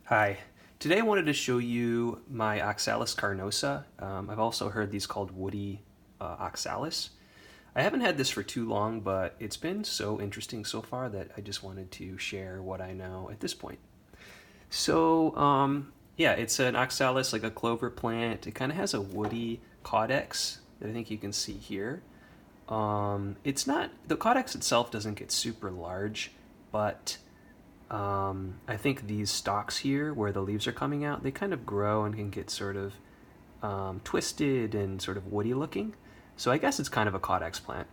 Hi. Today I wanted to show you my Oxalis Carnosa. I've also heard these called woody oxalis. I haven't had this for too long, but it's been so interesting so far that I just wanted to share what I know at this point. Yeah, it's an oxalis, like a clover plant. It kind of has a woody caudex that I think you can see here. It's not, the caudex itself doesn't get super large, but I think these stalks here, where the leaves are coming out, they kind of grow and can get sort of twisted and sort of woody looking. So I guess it's kind of a caudex plant.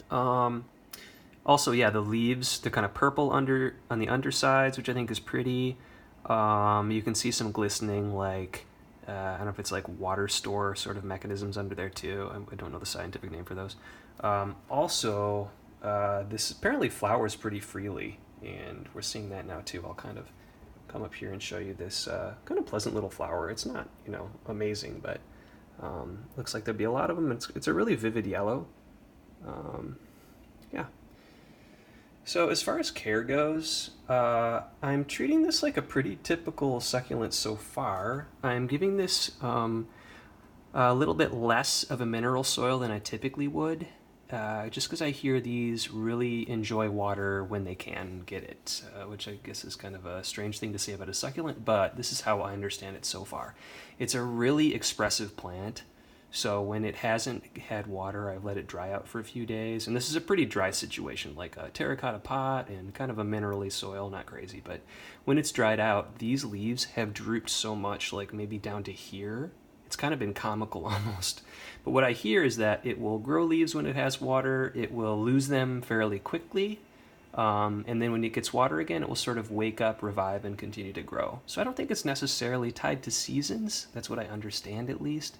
Um, Also, yeah, the leaves, they're kind of purple under on the undersides, which I think is pretty. You can see some glistening, like I don't know if it's like water store sort of mechanisms under there too. I don't know the scientific name for those. This apparently flowers pretty freely, and we're seeing that now too. I'll kind of come up here and show you this kind of pleasant little flower. It's not, amazing, but looks like there'll be a lot of them. It's a really vivid yellow. Yeah. So as far as care goes, I'm treating this like a pretty typical succulent so far. I'm giving this a little bit less of a mineral soil than I typically would, just because I hear these really enjoy water when they can get it, which I guess is kind of a strange thing to say about a succulent, but this is how I understand it so far. It's a really expressive plant. So when it hasn't had water, I've let it dry out for a few days. And this is a pretty dry situation, like a terracotta pot and kind of a minerally soil, not crazy. But when it's dried out, these leaves have drooped so much, like maybe down to here. It's kind of been comical almost. But what I hear is that it will grow leaves when it has water, it will lose them fairly quickly. And then when it gets water again, it will sort of wake up, revive, and continue to grow. So I don't think it's necessarily tied to seasons. That's what I understand at least.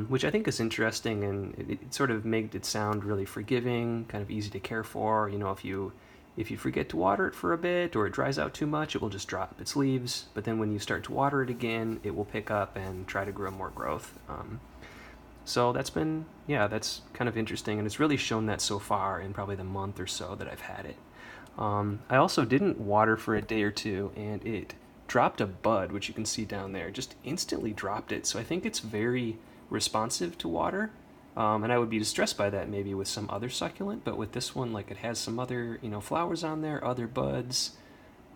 Which I think is interesting, and it sort of made it sound really forgiving, kind of easy to care for. If you forget to water it for a bit or it dries out too much, it will just drop its leaves. But then when you start to water it again, it will pick up and try to grow more growth. So that's kind of interesting, and it's really shown that so far in probably the month or so that I've had it. I also didn't water for a day or two, and it dropped a bud, which you can see down there, just instantly dropped it. So I think it's very responsive to water. And I would be distressed by that maybe with some other succulent, but with this one, like it has some other, flowers on there, other buds,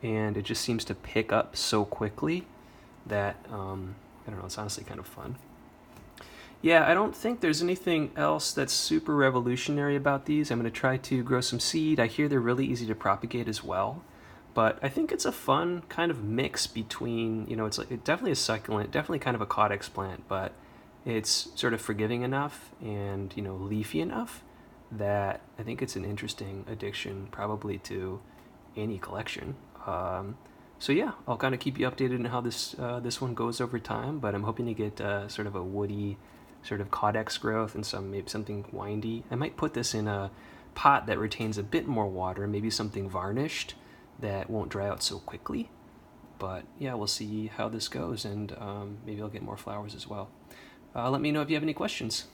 and it just seems to pick up so quickly that, I don't know, it's honestly kind of fun. Yeah, I don't think there's anything else that's super revolutionary about these. I'm going to try to grow some seed. I hear they're really easy to propagate as well. But I think it's a fun kind of mix between, it's like definitely a succulent, definitely kind of a caudex plant, but it's sort of forgiving enough and, leafy enough that I think it's an interesting addition probably to any collection. So yeah, I'll kind of keep you updated on how this one goes over time, but I'm hoping to get sort of a woody sort of caudex growth and maybe something windy. I might put this in a pot that retains a bit more water, maybe something varnished that won't dry out so quickly. But yeah, we'll see how this goes, and maybe I'll get more flowers as well. Let me know if you have any questions.